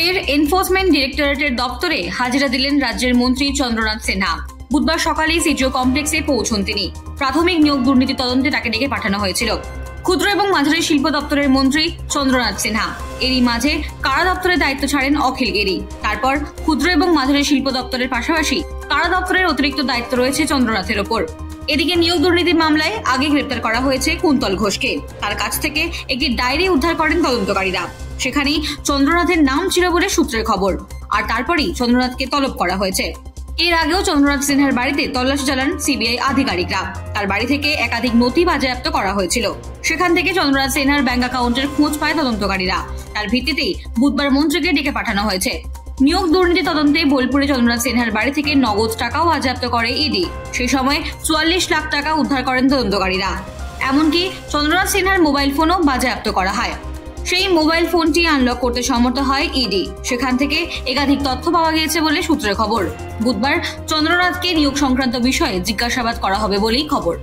ফের এনফোর্সমেন্ট ডিরেক্টরেটের দপ্তরে হাজিরা দিলেন রাজ্যের মন্ত্রী চন্দ্রনাথ সিনহা। বুধবার সকালে সিজিও কমপ্লেক্সে পৌঁছন তিনি। প্রাথমিক নিয়োগ দুর্নীতি তদন্তে তাকে ডেকে পাঠানো হয়েছিল। ক্ষুদ্র এবং মাঝারি শিল্প দপ্তরের মন্ত্রী চন্দ্রনাথ সিনহা এরই মাঝে কারা দপ্তরের দায়িত্ব ছাড়েন অখিল গিরি। তারপর ক্ষুদ্র এবং মাঝারি শিল্প দপ্তরের পাশাপাশি কারা দপ্তরের অতিরিক্ত দায়িত্ব রয়েছে চন্দ্রনাথের ওপর। এদিকে নিয়োগ দুর্নীতি মামলায় আগে গ্রেপ্তার করা হয়েছে কুন্তল ঘোষকে। তার কাছ থেকে একটি ডায়েরি উদ্ধার করেন তদন্তকারীরা। সেখানেই চন্দ্রনাথের নাম ছিল বলে সূত্রের খবর। আর তারপরেই চন্দ্রনাথকে তলব করা হয়েছে। এর আগেও চন্দ্রনাথ সিনহার বাড়িতে তল্লাশি চালান সিবিআই আধিকারিকরা। তার বাড়ি থেকে একাধিক নথি বাজেয়াপ্ত করা হয়েছিল। সেখান থেকে চন্দ্রনাথ সিনহার ব্যাংক অ্যাকাউন্টের খোঁজ পায় তদন্তকারীরা। তার ভিত্তিতেই বুধবার মন্ত্রীকে ডেকে পাঠানো হয়েছে। নিয়োগ দুর্নীতি তদন্তে বোলপুরে চন্দ্রনাথ সিনহার বাড়ি থেকে নগদ টাকাও বাজেয়াপ্ত করে ইডি। সেই সময় 44 লাখ টাকা উদ্ধার করেন তদন্তকারীরা। এমনকি চন্দ্রনাথ সিনহার মোবাইল ফোনও বাজেয়াপ্ত করা হয়। সেই মোবাইল ফোনটি আনলক করতে সমর্থ হয় ইডি। সেখান থেকে একাধিক তথ্য পাওয়া গিয়েছে বলে সূত্রের খবর। বুধবার চন্দ্রনাথকে নিয়োগ সংক্রান্ত বিষয়ে জিজ্ঞাসাবাদ করা হবে বলেই খবর।